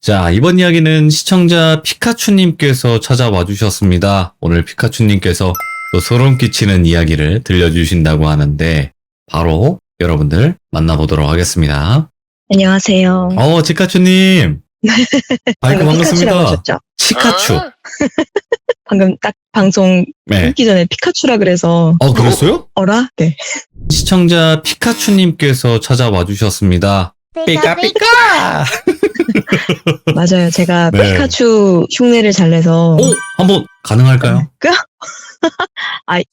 자, 이번 이야기는 시청자 피카츄님께서 찾아와 주셨습니다. 오늘 피카츄님께서 또 소름 끼치는 이야기를 들려주신다고 하는데 바로 여러분들 만나보도록 하겠습니다. 안녕하세요. 치카츄님. 아이고, 반갑습니다. 하셨죠? 치카츄. 방금 딱 방송 끊기 전에 피카츄라 그래서. 그랬어요? 어라? 네. 시청자 피카츄님께서 찾아와 주셨습니다. 삐까삐까! 맞아요. 제가 네. 피카츄 흉내를 잘 내서. 한번 가능할까요?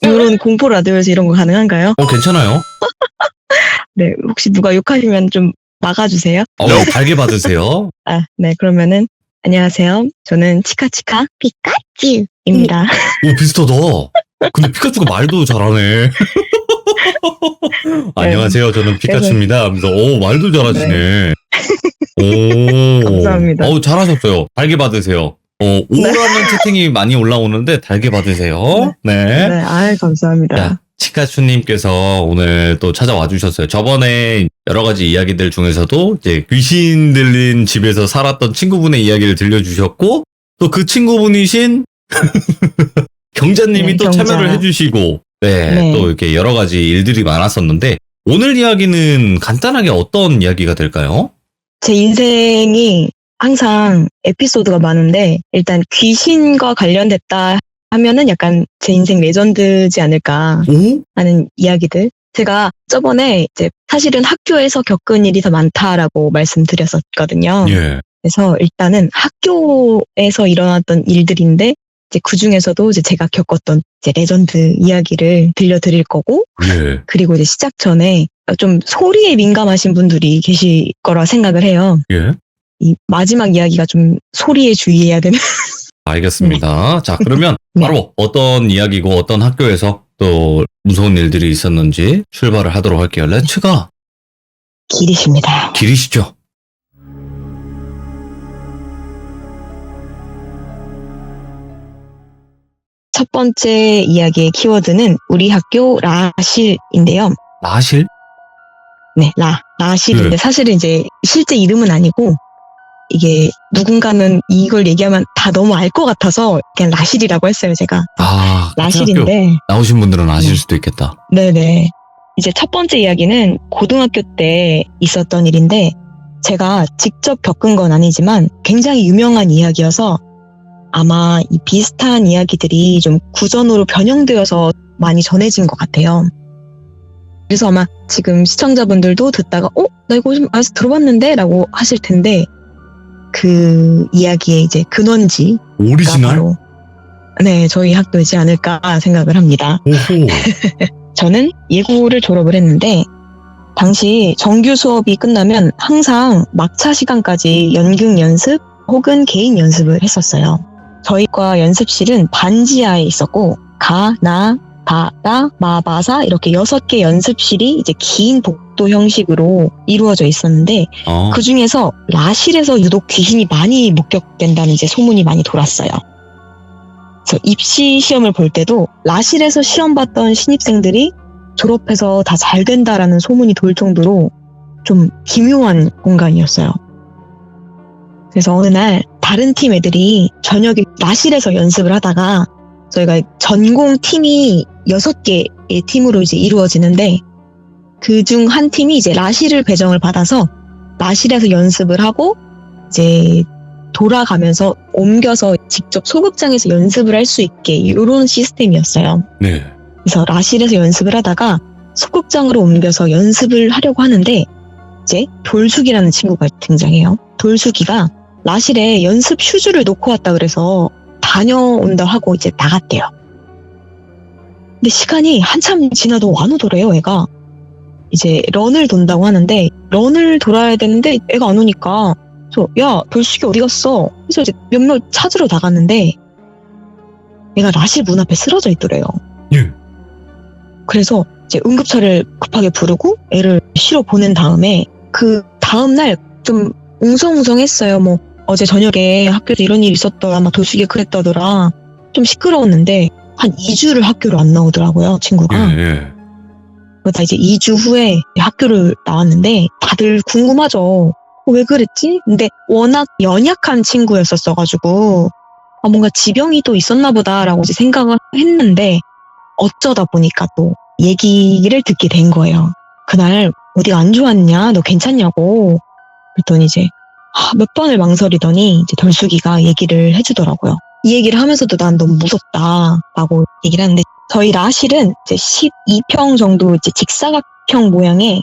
이런 공포 라디오에서 이런 거 가능한가요? 괜찮아요. 네. 혹시 누가 욕하시면 좀 막아주세요. 달게 받으세요. 네. 그러면은, 안녕하세요. 저는 치카치카 피카츄입니다. 비슷하다. 근데 피카츄가 말도 잘하네. 안녕하세요. 저는 피카츄입니다. 하면서, 말도 잘하시네. 감사합니다. 잘하셨어요. 달게 받으세요. 오라는 채팅이 많이 올라오는데, 달게 받으세요. 네. 네. 감사합니다. 자, 치카츄님께서 오늘 또 찾아와 주셨어요. 저번에 여러 가지 이야기들 중에서도 이제 귀신 들린 집에서 살았던 친구분의 이야기를 들려주셨고, 또 그 친구분이신 경자님이 또 경자. 참여를 해주시고, 또 이렇게 여러 가지 일들이 많았었는데, 오늘 이야기는 간단하게 어떤 이야기가 될까요? 제 인생이 항상 에피소드가 많은데, 일단 귀신과 관련됐다 하면은 약간 제 인생 레전드지 않을까 하는 이야기들. 제가 저번에 이제 사실은 학교에서 겪은 일이 더 많다라고 말씀드렸었거든요. 예. 그래서 일단은 학교에서 일어났던 일들인데, 이제 그 중에서도 이제 제가 겪었던 이제 레전드 이야기를 들려드릴 거고, 예. 그리고 이제 시작 전에 좀 소리에 민감하신 분들이 계실 거라 생각을 해요. 예. 이 마지막 이야기가 좀 소리에 주의해야 되는. 알겠습니다. 자, 그러면 네. 바로 어떤 이야기고 어떤 학교에서 또 무서운 일들이 있었는지 출발을 하도록 할게요. 렛츠가. 길이십니다. 길이시죠? 첫 번째 이야기의 키워드는 우리 학교 라실인데요. 라실? 네, 라실인데 네. 사실은 이제 실제 이름은 아니고, 이게 누군가는 이걸 얘기하면 다 너무 알 것 같아서 그냥 라실이라고 했어요, 제가. 라실인데. 나오신 분들은 아실 수도 있겠다. 네네. 이제 첫 번째 이야기는 고등학교 때 있었던 일인데, 제가 직접 겪은 건 아니지만 굉장히 유명한 이야기여서 아마 이 비슷한 이야기들이 좀 구전으로 변형되어서 많이 전해진 것 같아요. 그래서 아마 지금 시청자분들도 듣다가 나 이거 좀 어디서 들어봤는데? 라고 하실 텐데, 그 이야기의 이제 근원지가 오리지널? 바로 저희 학교이지 않을까 생각을 합니다. 오호. 저는 예고를 졸업을 했는데, 당시 정규 수업이 끝나면 항상 막차 시간까지 연극 연습 혹은 개인 연습을 했었어요. 저희 과 연습실은 반지하에 있었고, 가, 나, 바, 라, 마, 바사 이렇게 6개 연습실이 이제 긴 복도 형식으로 이루어져 있었는데, 그 중에서 라실에서 유독 귀신이 많이 목격된다는 이제 소문이 많이 돌았어요. 그래서 입시 시험을 볼 때도 라실에서 시험 봤던 신입생들이 졸업해서 다 잘 된다라는 소문이 돌 정도로 좀 기묘한 공간이었어요. 그래서 어느 날 다른 팀 애들이 저녁에 라실에서 연습을 하다가, 저희가 전공 팀이 6개의 팀으로 이제 이루어지는데, 그중 한 팀이 이제 라실을 배정을 받아서 라실에서 연습을 하고 이제 돌아가면서 옮겨서 직접 소극장에서 연습을 할 수 있게, 이런 시스템이었어요. 네. 그래서 라실에서 연습을 하다가 소극장으로 옮겨서 연습을 하려고 하는데, 이제 돌숙이라는 친구가 등장해요. 돌숙이가 라실에 연습 슈즈를 놓고 왔다 그래서 다녀온다 하고 이제 나갔대요. 근데 시간이 한참 지나도 안 오더래요, 애가. 이제 런을 돈다고 하는데, 런을 돌아야 되는데 애가 안 오니까, 야, 돌숙이 어디 갔어? 그래서 이제 몇몇 찾으러 나갔는데, 애가 라실 문 앞에 쓰러져 있더래요. 예. 그래서 이제 응급차를 급하게 부르고 애를 쉬러 보낸 다음에, 그 다음날 좀 웅성웅성했어요. 뭐 어제 저녁에 학교에서 이런 일이 있었더라, 막 돌숙이 그랬다더라. 좀 시끄러웠는데 한 2주를 학교를 안 나오더라고요, 친구가. 그러다 이제 2주 후에 학교를 나왔는데 다들 궁금하죠. 왜 그랬지? 근데 워낙 연약한 친구였었어가지고 뭔가 지병이 또 있었나 보다라고 이제 생각을 했는데 어쩌다 보니까 또 얘기를 듣게 된 거예요. 그날 어디가 안 좋았냐? 너 괜찮냐고. 그랬더니 이제 몇 번을 망설이더니 이제 돌수기가 얘기를 해주더라고요. 이 얘기를 하면서도 난 너무 무섭다라고 얘기를 하는데 저희 라실은 이제 12평 정도 이제 직사각형 모양의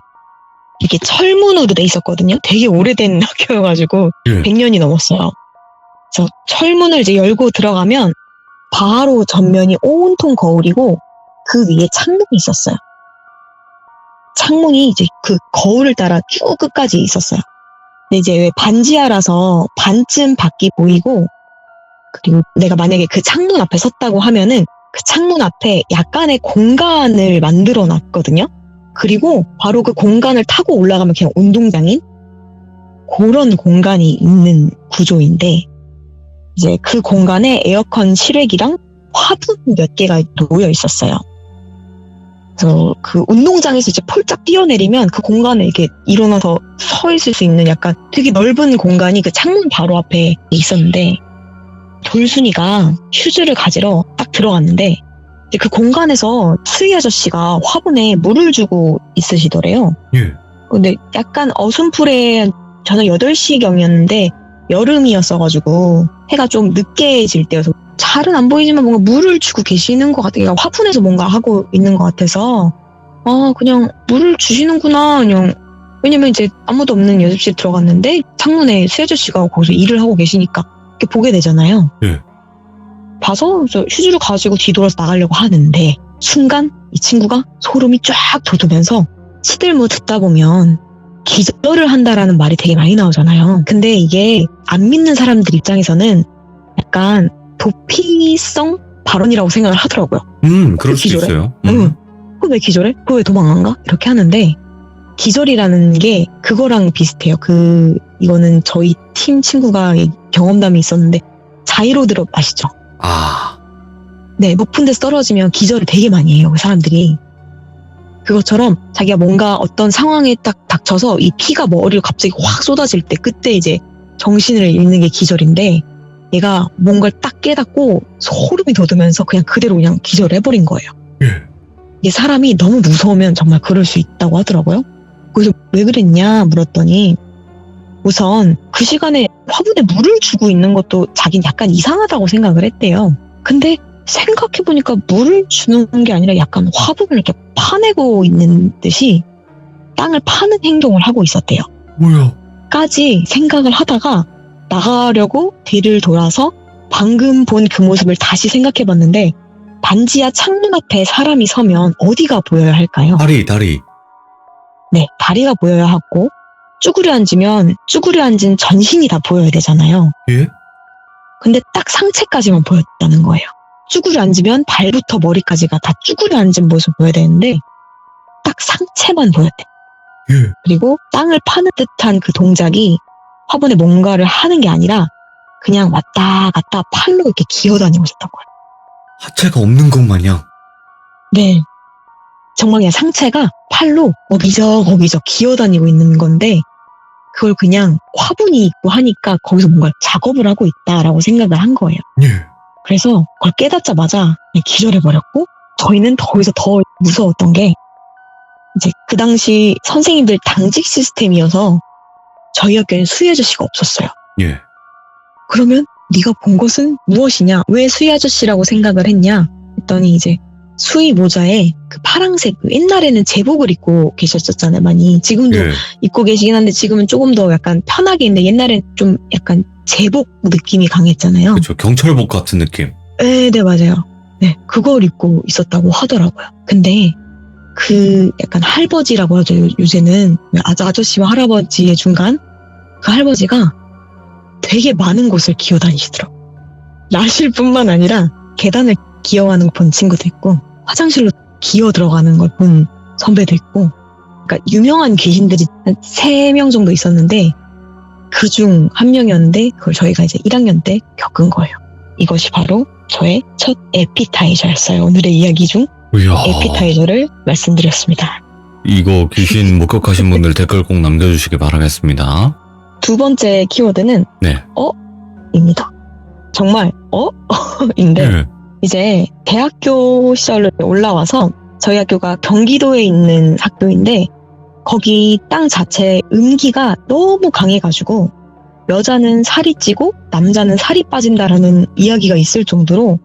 이렇게 철문으로 돼 있었거든요. 되게 오래된 학교여가지고 100년이 넘었어요. 그래서 철문을 이제 열고 들어가면 바로 전면이 온통 거울이고 그 위에 창문이 있었어요. 창문이 이제 그 거울을 따라 쭉 끝까지 있었어요. 근데 이제 왜 반지하라서 반쯤 밖이 보이고 그리고 내가 만약에 그 창문 앞에 섰다고 하면은 그 창문 앞에 약간의 공간을 만들어 놨거든요. 그리고 바로 그 공간을 타고 올라가면 그냥 운동장인 그런 공간이 있는 구조인데 이제 그 공간에 에어컨 실외기랑 화분 몇 개가 놓여 있었어요. 그래서 그 운동장에서 이제 폴짝 뛰어내리면 그 공간에 이렇게 일어나서 서 있을 수 있는 약간 되게 넓은 공간이 그 창문 바로 앞에 있었는데 돌순이가 휴지를 가지러 딱 들어갔는데 이제 그 공간에서 수희 아저씨가 화분에 물을 주고 있으시더래요. 예. 근데 약간 어순풀에 저는 8시경이었는데 여름이었어가지고 해가 좀 늦게 질 때여서 잘은 안 보이지만 뭔가 물을 주고 계시는 것 같아요. 화분에서 뭔가 하고 있는 것 같아서 그냥 물을 주시는구나 그냥. 왜냐면 이제 아무도 없는 연습실 들어갔는데 창문에 수희 아저씨가 거기서 일을 하고 계시니까 이렇게 보게 되잖아요. 예. 봐서 휴지를 가지고 뒤돌아서 나가려고 하는데 순간 이 친구가 소름이 쫙 돋으면서 시들무 듣다 보면 기절을 한다라는 말이 되게 많이 나오잖아요. 근데 이게 안 믿는 사람들 입장에서는 약간 도피성 발언이라고 생각을 하더라고요. 그럴 수 기절해? 있어요. 그거 왜 기절해? 그거 왜 도망 안 가? 이렇게 하는데 기절이라는 게 그거랑 비슷해요. 이거는 저희 팀 친구가 경험담이 있었는데 자이로드롭 아시죠? 네, 높은 데서 떨어지면 기절을 되게 많이 해요, 그 사람들이. 그것처럼 자기가 뭔가 어떤 상황에 딱 닥쳐서 이 피가 머리로 갑자기 확 쏟아질 때 그때 이제 정신을 잃는 게 기절인데 얘가 뭔가를 딱 깨닫고 소름이 돋으면서 그냥 기절을 해버린 거예요. 이게 사람이 너무 무서우면 정말 그럴 수 있다고 하더라고요. 그래서 왜 그랬냐 물었더니 우선 그 시간에 화분에 물을 주고 있는 것도 자기는 약간 이상하다고 생각을 했대요. 근데 생각해보니까 물을 주는 게 아니라 약간 화분을 이렇게 파내고 있는 듯이 땅을 파는 행동을 하고 있었대요. 뭐야? 까지 생각을 하다가 나가려고 뒤를 돌아서 방금 본 그 모습을 다시 생각해봤는데 반지하 창문 앞에 사람이 서면 어디가 보여야 할까요? 다리. 네, 다리가 보여야 하고 쭈그려 앉으면 쭈그려 앉은 전신이 다 보여야 되잖아요. 예? 근데 딱 상체까지만 보였다는 거예요. 쭈그려 앉으면 발부터 머리까지가 다 쭈그려 앉은 모습 보여야 되는데 딱 상체만 보였대. 예. 그리고 땅을 파는 듯한 그 동작이 화분에 뭔가를 하는 게 아니라 그냥 왔다 갔다 팔로 이렇게 기어다니고 있었던 거예요. 하체가 없는 것 마냥. 네. 정말 그냥 상체가 팔로 어기적 기어다니고 있는 건데 그걸 그냥 화분이 있고 하니까 거기서 뭔가 작업을 하고 있다라고 생각을 한 거예요. 예. 그래서 그걸 깨닫자마자 그냥 기절해버렸고 저희는 거기서 더 무서웠던 게 이제 그 당시 선생님들 당직 시스템이어서 저희 학교에는 수희 아저씨가 없었어요. 예. 그러면 네가 본 것은 무엇이냐? 왜 수희 아저씨라고 생각을 했냐? 했더니 이제 수희 모자에 그 파랑색 옛날에는 제복을 입고 계셨었잖아요. 많이 지금도 예. 입고 계시긴 한데 지금은 조금 더 약간 편하게 있는데 옛날엔 좀 약간 제복 느낌이 강했잖아요. 그렇죠. 경찰복 같은 느낌. 네, 맞아요. 네, 그걸 입고 있었다고 하더라고요. 근데 그 약간 할버지라고 하죠. 요새는 아저씨와 할아버지의 중간 그 할아버지가 되게 많은 곳을 기어다니시더라고요. 라실뿐만 아니라 계단을 기어가는 거 본 친구도 있고 화장실로 기어 들어가는 걸 본 선배도 있고 그러니까 유명한 귀신들이 한 3명 정도 있었는데 그중 한 명이었는데 그걸 저희가 이제 1학년 때 겪은 거예요. 이것이 바로 저의 첫 에피타이저였어요. 오늘의 이야기 중 이야. 에피타이저를 말씀드렸습니다. 이거 귀신 목격하신 분들 댓글 꼭 남겨주시기 바라겠습니다. 두 번째 키워드는 네. 입니다. 정말 인데 네. 이제 대학교 시절로 올라와서 저희 학교가 경기도에 있는 학교인데 거기 땅 자체 음기가 너무 강해가지고 여자는 살이 찌고 남자는 살이 빠진다라는 이야기가 있을 정도로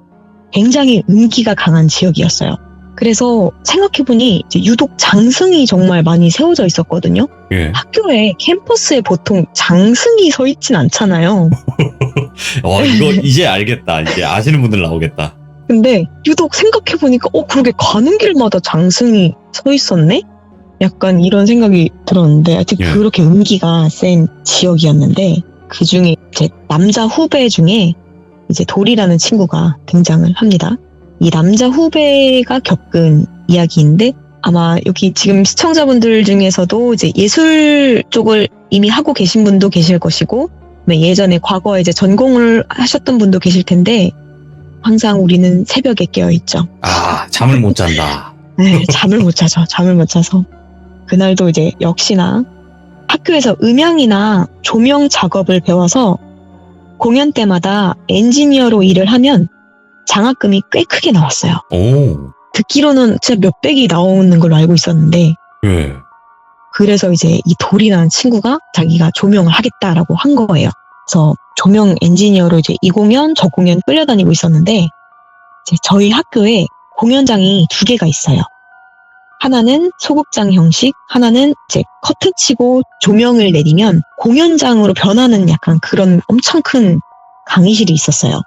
굉장히 음기가 강한 지역이었어요. 그래서 생각해보니 이제 유독 장승이 정말 많이 세워져 있었거든요. 예. 학교에 캠퍼스에 보통 장승이 서 있진 않잖아요. 이거 이제 알겠다. 이제 아시는 분들 나오겠다. 근데 유독 생각해보니까 그러게 가는 길마다 장승이 서 있었네? 약간 이런 생각이 들었는데 하여튼 예. 그렇게 음기가 센 지역이었는데 그 중에 제 남자 후배 중에 이제 돌이라는 친구가 등장을 합니다. 이 남자 후배가 겪은 이야기인데 아마 여기 지금 시청자분들 중에서도 이제 예술 쪽을 이미 하고 계신 분도 계실 것이고 예전에 과거에 이제 전공을 하셨던 분도 계실 텐데 항상 우리는 새벽에 깨어있죠. 잠을 못 잔다. 네, 잠을 못 자서. 그날도 이제 역시나 학교에서 음향이나 조명 작업을 배워서 공연 때마다 엔지니어로 일을 하면 장학금이 꽤 크게 나왔어요. 오. 듣기로는 진짜 몇백이 나오는 걸로 알고 있었는데 예. 그래서 이제 이 돌이라는 친구가 자기가 조명을 하겠다라고 한 거예요. 그래서 조명 엔지니어로 이제 이 공연 저 공연 끌려다니고 있었는데 이제 저희 학교에 공연장이 두 개가 있어요. 하나는 소극장 형식, 하나는 이제 커튼 치고 조명을 내리면 공연장으로 변하는 약간 그런 엄청 큰 강의실이 있었어요.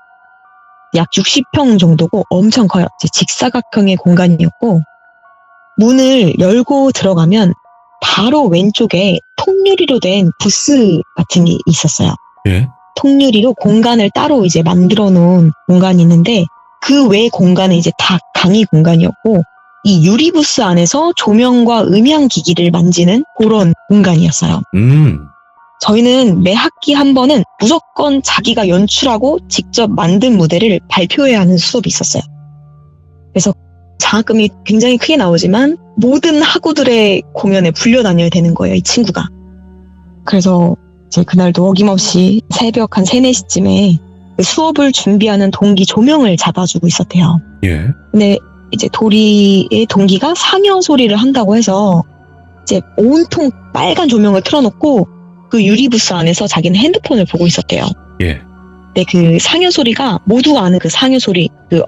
약 60평 정도고 엄청 커요. 이제 직사각형의 공간이었고 문을 열고 들어가면 바로 왼쪽에 통유리로 된 부스 같은 게 있었어요. 예. 통유리로 공간을 따로 이제 만들어 놓은 공간이 있는데 그 외 공간은 이제 다 강의 공간이었고 이 유리 부스 안에서 조명과 음향 기기를 만지는 그런 공간이었어요. 저희는 매 학기 한 번은 무조건 자기가 연출하고 직접 만든 무대를 발표해야 하는 수업이 있었어요. 그래서 장학금이 굉장히 크게 나오지만 모든 학우들의 공연에 불려다녀야 되는 거예요, 이 친구가. 그래서 이제 그날도 어김없이 새벽 한 3, 4시쯤에 수업을 준비하는 동기 조명을 잡아주고 있었대요. 예. 근데 이제 도리의 동기가 상여 소리를 한다고 해서 이제 온통 빨간 조명을 틀어놓고 그 유리부스 안에서 자기는 핸드폰을 보고 있었대요. 예. 근데 그 상여 소리가 모두가 아는 그 상여 소리, 그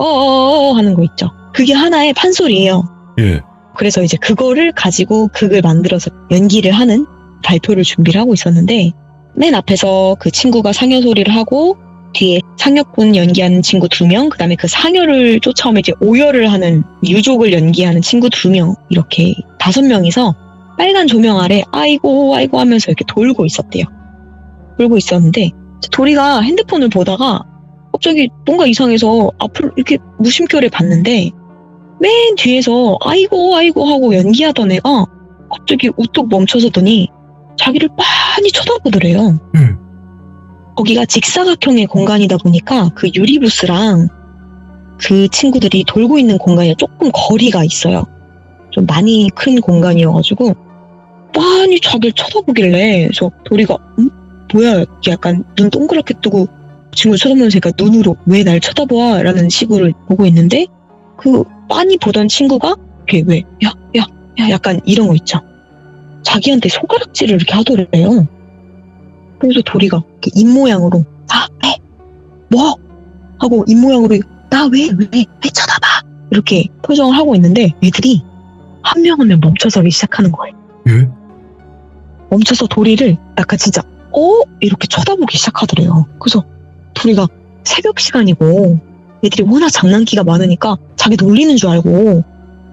하는 거 있죠. 그게 하나의 판소리예요. 예. 그래서 이제 그거를 가지고 극을 만들어서 연기를 하는 발표를 준비를 하고 있었는데 맨 앞에서 그 친구가 상여 소리를 하고 뒤에 상여꾼 연기하는 친구 2명, 그 다음에 그 상여를 쫓아오면 이제 오열을 하는 유족을 연기하는 친구 2명, 이렇게 5명이서 빨간 조명 아래 아이고 하면서 이렇게 돌고 있었대요. 돌고 있었는데 도리가 핸드폰을 보다가 갑자기 뭔가 이상해서 앞으로 이렇게 무심결에 봤는데 맨 뒤에서 아이고 하고 연기하던 애가 갑자기 우뚝 멈춰서더니 자기를 빤히 쳐다보더래요. 거기가 직사각형의 공간이다 보니까 그 유리부스랑 그 친구들이 돌고 있는 공간이 조금 거리가 있어요. 좀 많이 큰 공간이어가지고 빤히 자기를 쳐다보길래 그래서 도리가 뭐야 이렇게 약간 눈 동그랗게 뜨고 친구를 쳐다보면서 그러니까 눈으로 왜 날 쳐다봐? 라는 식으로 보고 있는데 그 빤히 보던 친구가 이렇게 왜 야 약간 이런 거 있죠. 자기한테 손가락질을 이렇게 하더래요. 그래서 도리가 이렇게 입모양으로 뭐? 하고 입모양으로 나 왜 쳐다봐? 이렇게 표정을 하고 있는데 애들이 한 명 한 명 멈춰서기 시작하는 거예요. 예? 멈춰서 도리를 약간 진짜 이렇게 쳐다보기 시작하더래요. 그래서 도리가 새벽 시간이고 애들이 워낙 장난기가 많으니까 자기 놀리는 줄 알고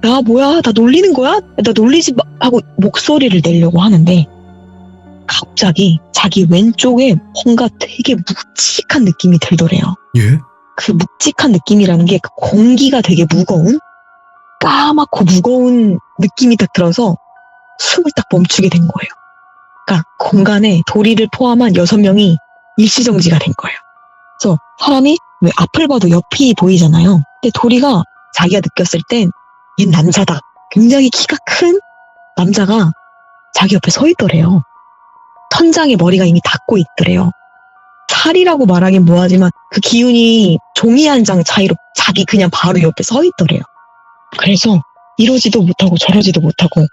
야 뭐야 나 놀리는 거야? 나 놀리지 마 하고 목소리를 내려고 하는데 갑자기 자기 왼쪽에 뭔가 되게 묵직한 느낌이 들더래요. 예? 그 묵직한 느낌이라는 게 그 공기가 되게 무거운 까맣고 무거운 느낌이 딱 들어서 숨을 딱 멈추게 된 거예요. 그러니까 공간에 도리를 포함한 6명이 일시정지가 된 거예요. 그래서 사람이 왜 앞을 봐도 옆이 보이잖아요. 근데 도리가 자기가 느꼈을 땐 얘 남자다. 굉장히 키가 큰 남자가 자기 옆에 서 있더래요. 천장에 머리가 이미 닿고 있더래요. 살이라고 말하긴 뭐하지만 그 기운이 종이 한 장 차이로 자기 그냥 바로 옆에 서 있더래요. 그래서 이러지도 못하고 저러지도 못하고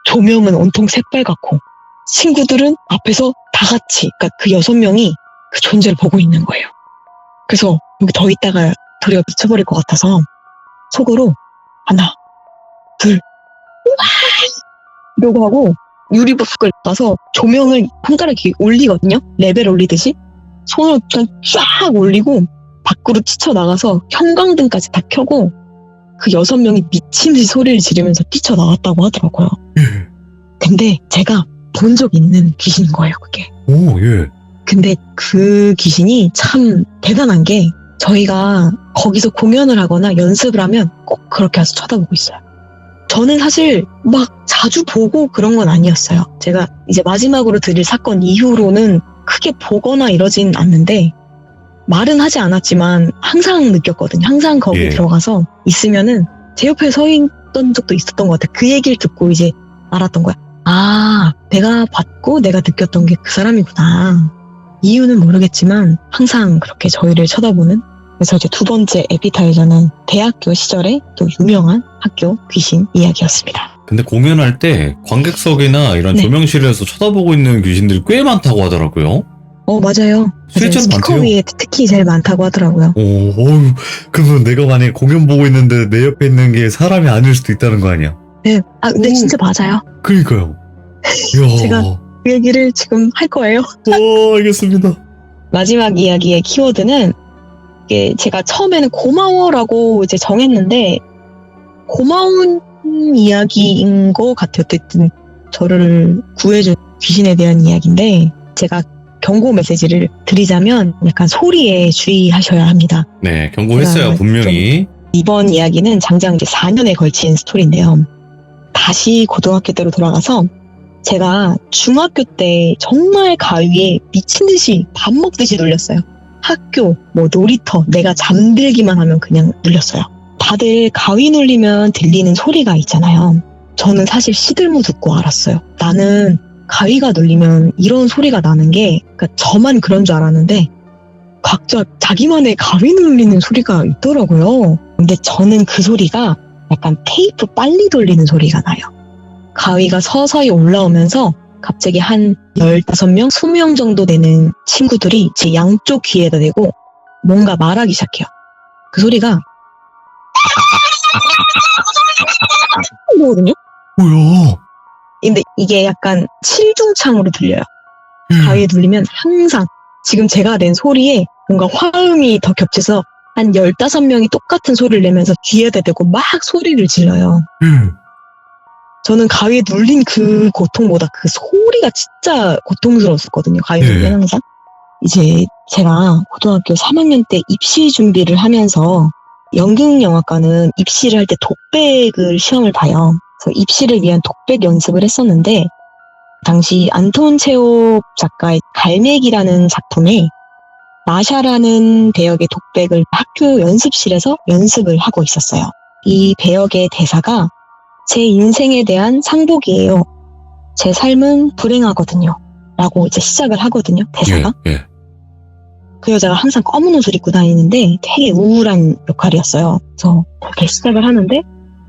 조명은 온통 새빨갛고 친구들은 앞에서 다 같이 그러니까 그 6명이 그 존재를 보고 있는 거예요. 그래서 여기 더 있다가 도리가 미쳐버릴 것 같아서 속으로 하나 둘 우와 이러고 하고 유리부스를 가서 조명을 손가락에 올리거든요. 레벨 올리듯이 손을 그냥 쫙 올리고 밖으로 뛰쳐나가서 형광등까지 다 켜고 그 6명이 미친 듯이 소리를 지르면서 뛰쳐나갔다고 하더라고요. 근데 제가 본 적 있는 귀신인 거예요, 그게. 오, 예. 근데 그 귀신이 참 대단한 게 저희가 거기서 공연을 하거나 연습을 하면 꼭 그렇게 와서 쳐다보고 있어요. 저는 사실 막 자주 보고 그런 건 아니었어요. 제가 이제 마지막으로 드릴 사건 이후로는 크게 보거나 이러진 않는데 말은 하지 않았지만 항상 느꼈거든요. 항상 거기 예. 들어가서 있으면은 제 옆에 서 있던 적도 있었던 것 같아요. 그 얘기를 듣고 이제 알았던 거야. 아, 내가 봤고 내가 느꼈던 게 그 사람이구나. 이유는 모르겠지만 항상 그렇게 저희를 쳐다보는. 그래서 이제 두 번째 에피타이저는 대학교 시절에 또 유명한 학교 귀신 이야기였습니다. 근데 공연할 때 관객석이나 이런 네. 조명실에서 쳐다보고 있는 귀신들이 꽤 많다고 하더라고요. 맞아요. 실제로 스피커 많대요. 위에 특히 제일 많다고 하더라고요. 어휴, 그러면 내가 만약에 공연 보고 있는데 내 옆에 있는 게 사람이 아닐 수도 있다는 거 아니야? 네. 아, 근데 진짜 맞아요. 그러니까요. 이야. 제가 그 얘기를 지금 할 거예요. 알겠습니다. 마지막 이야기의 키워드는 이게 제가 처음에는 고마워라고 이제 정했는데 고마운 이야기인 것 같아요. 어쨌든 저를 구해준 귀신에 대한 이야기인데 제가 경고 메시지를 드리자면 약간 소리에 주의하셔야 합니다. 네, 경고했어요, 분명히. 이번 이야기는 장장 이제 4년에 걸친 스토리인데요. 다시 고등학교 때로 돌아가서 제가 중학교 때 정말 가위에 미친 듯이 밥 먹듯이 눌렸어요. 학교, 뭐 놀이터, 내가 잠들기만 하면 그냥 눌렸어요. 다들 가위 눌리면 들리는 소리가 있잖아요. 저는 사실 시들무 듣고 알았어요. 나는 가위가 눌리면 이런 소리가 나는 게 그러니까 저만 그런 줄 알았는데 각자 자기만의 가위 눌리는 소리가 있더라고요. 근데 저는 그 소리가 약간 테이프 빨리 돌리는 소리가 나요. 가위가 서서히 올라오면서 갑자기 한 15명, 20명 정도 되는 친구들이 제 양쪽 귀에다 대고 뭔가 말하기 시작해요. 그 소리가 거든요. 뭐야? 근데 이게 약간 칠중창으로 들려요. 가위에 눌리면 항상 지금 제가 낸 소리에 뭔가 화음이 더 겹쳐서 한 15명이 똑같은 소리를 내면서 귀에다 대고 막 소리를 질러요. 저는 가위에 눌린 그 고통보다 그 소리가 진짜 고통스러웠었거든요. 가위에 눌리면 항상. 이제 제가 고등학교 3학년 때 입시 준비를 하면서 연극영화과는 입시를 할 때 독백을 시험을 봐요. 그래서 입시를 위한 독백 연습을 했었는데 당시 안톤 체홉 작가의 갈매기라는 작품에 마샤라는 배역의 독백을 학교 연습실에서 연습을 하고 있었어요. 이 배역의 대사가 제 인생에 대한 상복이에요. 제 삶은 불행하거든요. 라고 이제 시작을 하거든요. 대사가. 예. 그 여자가 항상 검은 옷을 입고 다니는데 되게 우울한 역할이었어요. 그래서 그렇게 시작을 하는데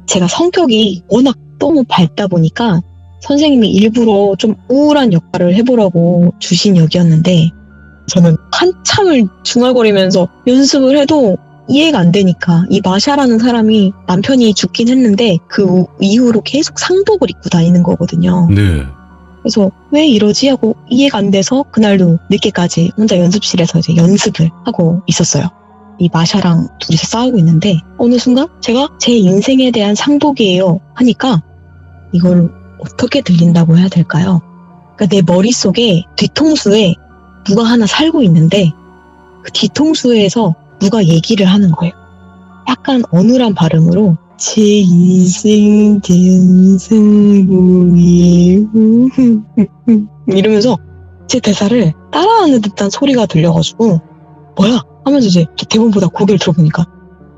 제가 성격이 워낙 너무 밝다 보니까 선생님이 일부러 좀 우울한 역할을 해보라고 주신 역이었는데 저는 한참을 중얼거리면서 연습을 해도 이해가 안 되니까 이 마샤라는 사람이 남편이 죽긴 했는데 그 이후로 계속 상복을 입고 다니는 거거든요. 네. 그래서 왜 이러지 하고 이해가 안 돼서 그날도 늦게까지 혼자 연습실에서 이제 연습을 하고 있었어요. 이 마샤랑 둘이서 싸우고 있는데 어느 순간 제가 제 인생에 대한 상복이에요 하니까 이걸 어떻게 들린다고 해야 될까요? 그러니까 내 머릿속에 뒤통수에 누가 하나 살고 있는데 그 뒤통수에서 누가 얘기를 하는 거예요. 약간 어눌한 발음으로 제 인생 대상복이에요 이러면서 제 대사를 따라하는 듯한 소리가 들려가지고 뭐야? 하면서 이제 대본 보다 고개를 들어보니까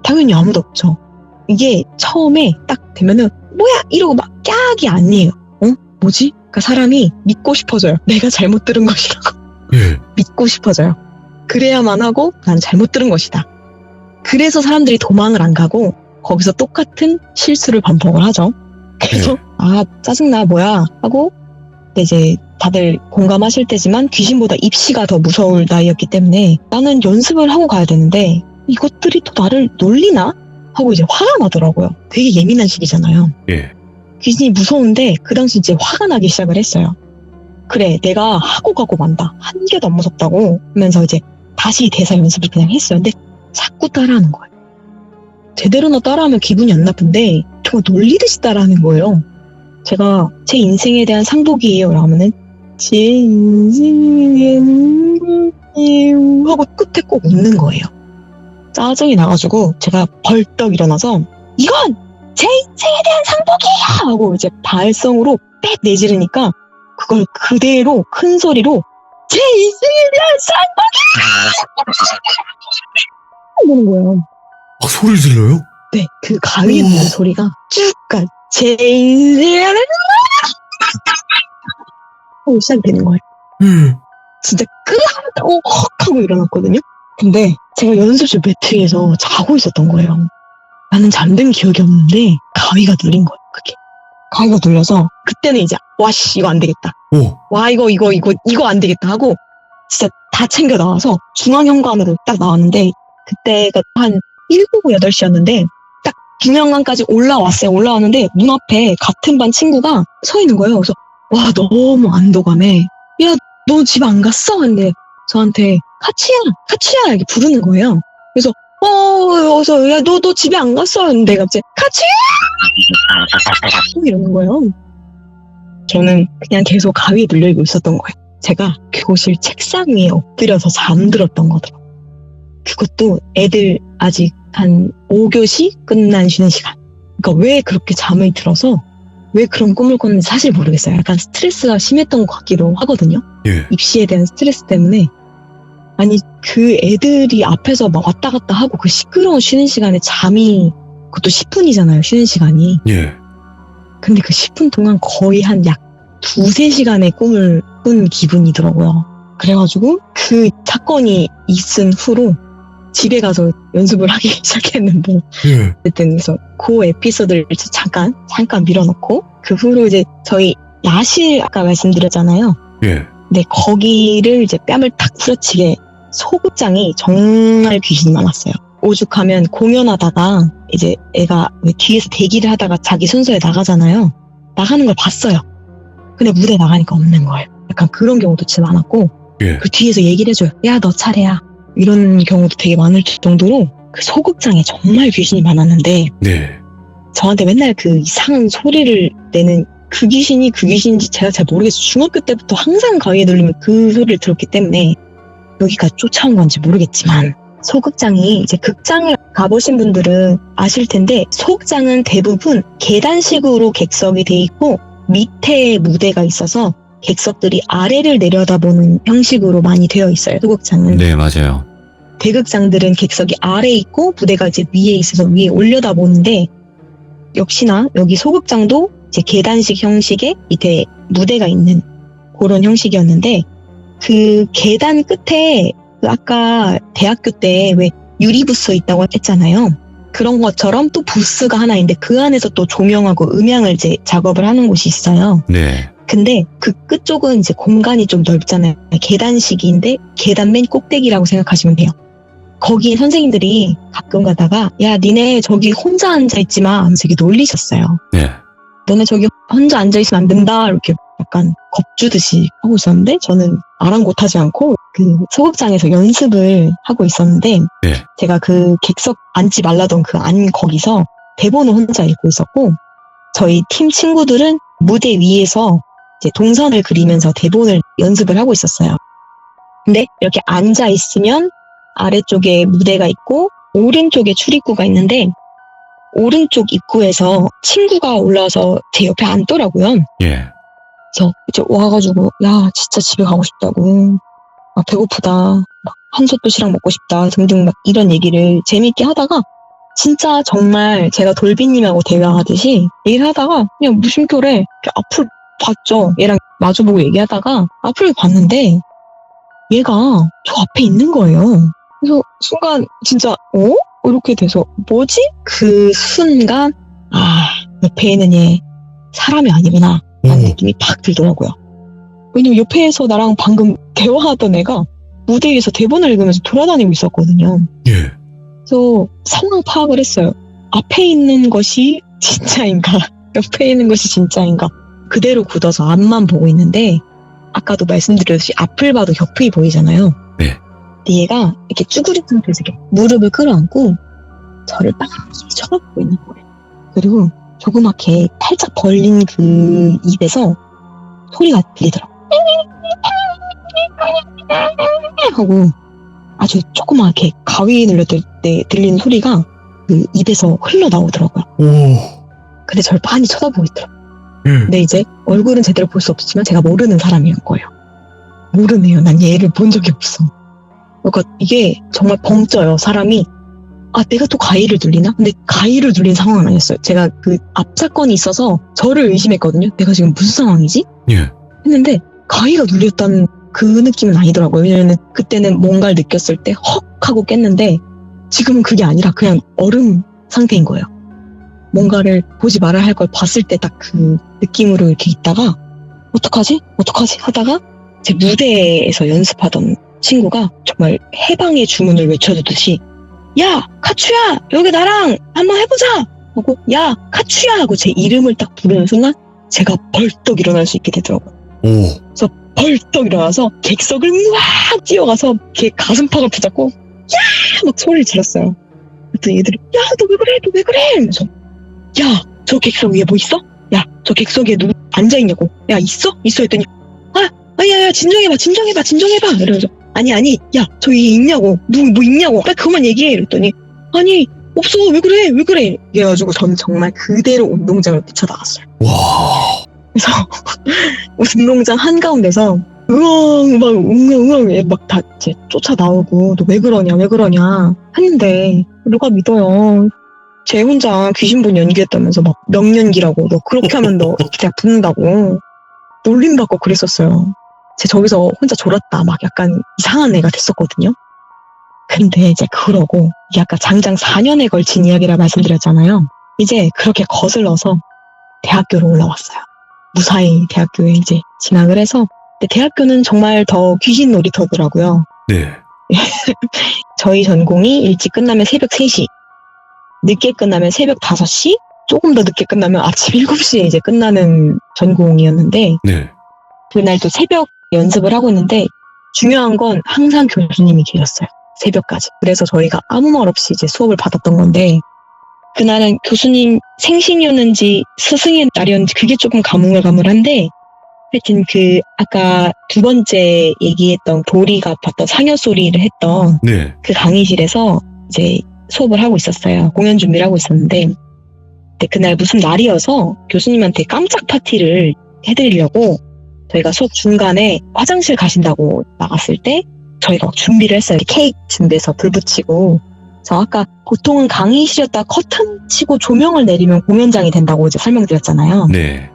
당연히 아무도 없죠. 이게 처음에 딱 되면은 뭐야? 이러고 막 깍이 아니에요. 뭐지? 그러니까 사람이 믿고 싶어져요. 내가 잘못 들은 것이라고. 예. 믿고 싶어져요. 그래야만 하고 난 잘못 들은 것이다. 그래서 사람들이 도망을 안 가고 거기서 똑같은 실수를 반복을 하죠. 그래서 아 짜증나 뭐야 하고 근데 이제 다들 공감하실 때지만 귀신보다 입시가 더 무서울 나이였기 때문에 나는 연습을 하고 가야 되는데 이것들이 또 나를 놀리나? 하고 이제 화가 나더라고요. 되게 예민한 시기잖아요. 예. 귀신이 무서운데 그 당시 이제 화가 나기 시작을 했어요. 그래 내가 하고 가고 만다. 한 개도 안 무섭다고 하면서 이제 다시 대사 연습을 그냥 했어요. 근데 자꾸 따라하는 거예요. 제대로나 따라하면 기분이 안 나쁜데 정말 놀리듯이 따라하는 거예요. 제가 제 인생에 대한 상복이에요 라고 하면은 제 인생에 하고 끝에 꼭 웃는 거예요. 짜증이 나가지고 제가 벌떡 일어나서 이건 제 인생에 대한 상복이에요 하고 이제 발성으로 빽 내지르니까 그걸 그대로 큰 소리로 제 인생에 대한 상복이에요 이러는 거예요. 아, 소리 질러요? 네, 그 가위에 있는 소리가 쭉 가. 제 인생에 대한 하고 시작되는 거예요. 진짜 끄하고 헉 하고 일어났거든요. 근데 제가 연습실 매트 위에서 자고 있었던 거예요. 나는 잠든 기억이 없는데 가위가 눌린 거예요. 그게 가위가 눌려서 그때는 이제 와씨 이거 안 되겠다. 오. 와 이거 안 되겠다 하고 진짜 다 챙겨 나와서 중앙현관으로 딱 나왔는데 그때가 한 7, 8시였는데 딱 중앙관까지 올라왔어요. 올라왔는데 문 앞에 같은 반 친구가 서 있는 거예요. 그래서 와 너무 안도감에 야 너 집 안 갔어? 근데 저한테 카치야 이렇게 부르는 거예요. 그래서 그래서 야 너 집에 안 갔어? 근데 갑자기 카치야 이러는 거예요. 저는 그냥 계속 가위에 눌려있고 있었던 거예요. 제가 교실 책상 위에 엎드려서 잠들었던 거더라고요. 그것도 애들 아직 한 5교시 끝난 쉬는 시간. 그러니까 왜 그렇게 잠을 들어서 왜 그런 꿈을 꿨는지 사실 모르겠어요. 약간 스트레스가 심했던 것 같기도 하거든요. 예. 입시에 대한 스트레스 때문에. 아니 그 애들이 앞에서 막 왔다 갔다 하고 그 시끄러운 쉬는 시간에 잠이 그것도 10분이잖아요. 쉬는 시간이. 예. 근데 그 10분 동안 거의 한 약 2-3시간의 꿈을 꾼 기분이더라고요. 그래가지고 그 사건이 있은 후로 집에 가서 연습을 하기 시작했는데 예. 어쨌든 그래서 그 에피소드를 잠깐 밀어넣고 그 후로 이제 저희 야실 아까 말씀드렸잖아요. 예. 근데 거기를 이제 뺨을 탁 부러치게 소극장이 정말 귀신이 많았어요. 오죽하면 공연하다가 이제 애가 왜 뒤에서 대기를 하다가 자기 순서에 나가잖아요. 나가는 걸 봤어요. 근데 무대에 나가니까 없는 거예요. 약간 그런 경우도 진짜 많았고 예. 그 뒤에서 얘기를 해줘요. 야 너 차례야. 이런 경우도 되게 많을 정도로 그 소극장에 정말 귀신이 많았는데 네. 저한테 맨날 그 이상한 소리를 내는 그 귀신이 그 귀신인지 제가 잘 모르겠어요. 중학교 때부터 항상 가위에 눌리면 그 소리를 들었기 때문에 여기까지 쫓아온 건지 모르겠지만 소극장이 이제 극장을 가보신 분들은 아실 텐데 소극장은 대부분 계단식으로 객석이 돼 있고 밑에 무대가 있어서 객석들이 아래를 내려다보는 형식으로 많이 되어 있어요. 소극장은. 네, 맞아요. 대극장들은 객석이 아래에 있고 무대가 이제 위에 있어서 위에 올려다보는데 역시나 여기 소극장도 이제 계단식 형식의 밑에 무대가 있는 그런 형식이었는데 그 계단 끝에 그 아까 대학교 때 왜 유리부스 있다고 했잖아요. 그런 것처럼 또 부스가 하나 있는데 그 안에서 또 조명하고 음향을 이제 작업을 하는 곳이 있어요. 네. 근데 그 끝쪽은 이제 공간이 좀 넓잖아요. 계단식인데 계단 맨 꼭대기라고 생각하시면 돼요. 거기 선생님들이 가끔 가다가 야 니네 저기 혼자 앉아있지 마 하면서 이렇게 놀리셨어요. 네. 너네 저기 혼자 앉아있으면 안 된다 이렇게 약간 겁주듯이 하고 있었는데 저는 아랑곳하지 않고 그 소극장에서 연습을 하고 있었는데 네. 제가 그 객석 앉지 말라던 그 안 거기서 대본을 혼자 읽고 있었고 저희 팀 친구들은 무대 위에서 이제 동선을 그리면서 대본을 연습을 하고 있었어요. 근데 이렇게 앉아 있으면 아래쪽에 무대가 있고 오른쪽에 출입구가 있는데 오른쪽 입구에서 친구가 올라와서 제 옆에 앉더라고요. 예. 그래서 이제 와가지고 야 진짜 집에 가고 싶다고 막 배고프다 막 한솥 도시락 먹고 싶다 등등 막 이런 얘기를 재밌게 하다가 진짜 정말 제가 돌비님하고 대화하듯이 얘기를 하다가 그냥 무심결에 이렇게 앞으로 봤죠. 얘랑 마주보고 얘기하다가 앞을 봤는데 얘가 저 앞에 있는 거예요. 그래서 순간 진짜 이렇게 돼서 뭐지? 그 순간 옆에 있는 얘 사람이 아니구나 라는 느낌이 팍 들더라고요. 왜냐면 옆에서 나랑 방금 대화하던 애가 무대 위에서 대본을 읽으면서 돌아다니고 있었거든요. 예. 그래서 상황 파악을 했어요. 앞에 있는 것이 진짜인가? 옆에 있는 것이 진짜인가? 그대로 굳어서 앞만 보고 있는데 아까도 말씀드렸듯이 앞을 봐도 옆이 보이잖아요. 네. 근데 얘가 이렇게 쭈그린 상태에서 이렇게 무릎을 끌어안고 저를 빤히 쳐다보고 있는 거예요. 그리고 조그맣게 팔짝 벌린 그 입에서 소리가 들리더라고요. 하고 아주 조그맣게 가위 눌렸을 때 들리는 소리가 그 입에서 흘러나오더라고요. 근데 저를 빤히 쳐다보고 있더라고요. 근데 이제 얼굴은 제대로 볼 수 없지만 제가 모르는 사람이었 거예요. 모르네요. 난 얘를 본 적이 없어. 그러니까 이게 정말 벙쪄요. 사람이 내가 또 가위를 눌리나? 근데 가위를 눌린 상황은 아니었어요. 제가 그 앞 사건이 있어서 저를 의심했거든요. 내가 지금 무슨 상황이지? 예. 했는데 가위가 눌렸다는 그 느낌은 아니더라고요. 왜냐면 그때는 뭔가를 느꼈을 때 헉 하고 깼는데 지금은 그게 아니라 그냥 얼음 상태인 거예요. 뭔가를 보지 말아야 할 걸 봤을 때 딱 그 느낌으로 이렇게 있다가 어떡하지 하다가 제 무대에서 연습하던 친구가 정말 해방의 주문을 외쳐주듯이 야 카추야 여기 나랑 한번 해보자 하고 야 카추야 하고 제 이름을 딱 부르는 순간 제가 벌떡 일어날 수 있게 되더라고요. 그래서 벌떡 일어나서 객석을 막 뛰어가서 걔 가슴팍을 붙잡고 야 막 소리를 질렀어요. 그랬더니 얘들이 야 너 왜 그래 이러면서 야 저 객석 위에 뭐 있어? 야 저 객석 위에 누구 앉아있냐고. 야 있어 했더니 야 진정해봐 이러면서 아니 야 저 위에 있냐고 뭐 있냐고 빨리 그만 얘기해 이랬더니 아니 없어 왜 그래 이래가지고 저는 정말 그대로 운동장을 뛰쳐나갔어요. 와. 그래서 운동장 한가운데서 웅엉 막 다 이제 쫓아 나오고 너 왜 그러냐 했는데 누가 믿어요. 쟤 혼자 귀신 본 연기했다면서 막 명연기라고 너 그렇게 하면 너 대학 붙는다고 놀림받고 그랬었어요. 쟤 저기서 혼자 졸았다 막 약간 이상한 애가 됐었거든요. 근데 이제 그러고 이게 아까 장장 4년에 걸친 이야기라 말씀드렸잖아요. 이제 그렇게 거슬러서 대학교로 올라왔어요. 무사히 대학교에 이제 진학을 해서 근데 대학교는 정말 더 귀신 놀이터더라고요. 네. 저희 전공이 일찍 끝나면 새벽 3시 늦게 끝나면 새벽 5시 조금 더 늦게 끝나면 아침 7시에 이제 끝나는 전공이었는데 네. 그날도 새벽 연습을 하고 있는데 중요한 건 항상 교수님이 계셨어요. 새벽까지. 그래서 저희가 아무 말 없이 이제 수업을 받았던 건데 그날은 교수님 생신이었는지 스승의 날이었는지 그게 조금 가물가물한데 하여튼 그 아까 두 번째 얘기했던 도리가 봤던 상여소리를 했던 네. 그 강의실에서 이제 수업을 하고 있었어요. 공연 준비를 하고 있었는데 근데 그날 무슨 날이어서 교수님한테 깜짝 파티를 해드리려고 저희가 수업 중간에 화장실 가신다고 나갔을 때 저희가 막 준비를 했어요. 케이크 준비해서 불 붙이고 그래서 아까 보통은 강의실이었다 커튼 치고 조명을 내리면 공연장이 된다고 이제 설명드렸잖아요. 네.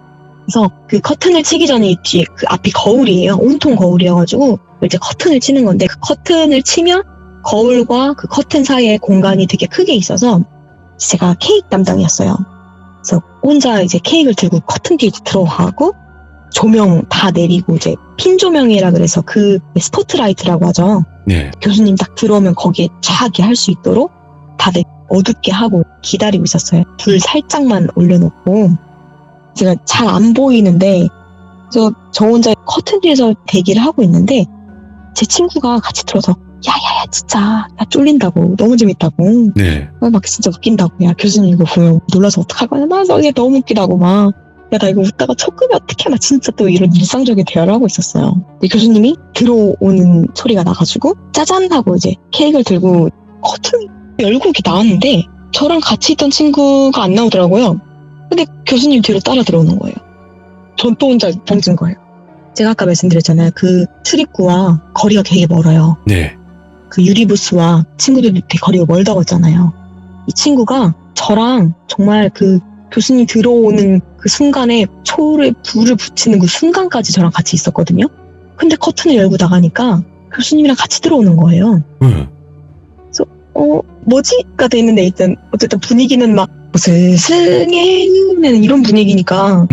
그래서 그 커튼을 치기 전에 뒤에 그 앞이 거울이에요. 온통 거울이어가지고 이제 커튼을 치는 건데 그 커튼을 치면 거울과 그 커튼 사이에 공간이 되게 크게 있어서 제가 케이크 담당이었어요. 그래서 혼자 이제 케이크를 들고 커튼 뒤에 들어가고 조명 다 내리고 이제 핀 조명이라 그래서 그 스포트라이트라고 하죠. 네. 교수님 딱 들어오면 거기에 쫙 할 수 있도록 다들 어둡게 하고 기다리고 있었어요. 불 살짝만 올려놓고 제가 잘 안 보이는데 그래서 저 혼자 커튼 뒤에서 대기를 하고 있는데 제 친구가 같이 들어서 야야야 진짜 야 쫄린다고 너무 재밌다고 네. 막 진짜 웃긴다고 야 교수님 이거 보면 놀라서 어떡할 거냐 나 이게 너무 웃기다고 막 야 나 이거 웃다가 척급이 어떻게 막 진짜 또 이런 일상적인 대화를 하고 있었어요. 근데 교수님이 들어오는 소리가 나가지고 짜잔 하고 이제 케이크를 들고 커튼 열고 이렇게 나왔는데 저랑 같이 있던 친구가 안 나오더라고요. 근데 교수님 뒤로 따라 들어오는 거예요. 전 또 혼자 벙찐 거예요. 제가 아까 말씀드렸잖아요. 그 출입구와 거리가 되게 멀어요. 네. 그 유리부스와 친구들이 되게 거리가 멀다고 했잖아요. 이 친구가 저랑 정말 그 교수님 들어오는 그 그 순간에 초를 불을 붙이는 그 순간까지 저랑 같이 있었거든요. 근데 커튼을 열고 나가니까 교수님이랑 같이 들어오는 거예요. 그래서 뭐지?가 돼 있는데 일단 어쨌든 분위기는 막 스승의 이런 분위기니까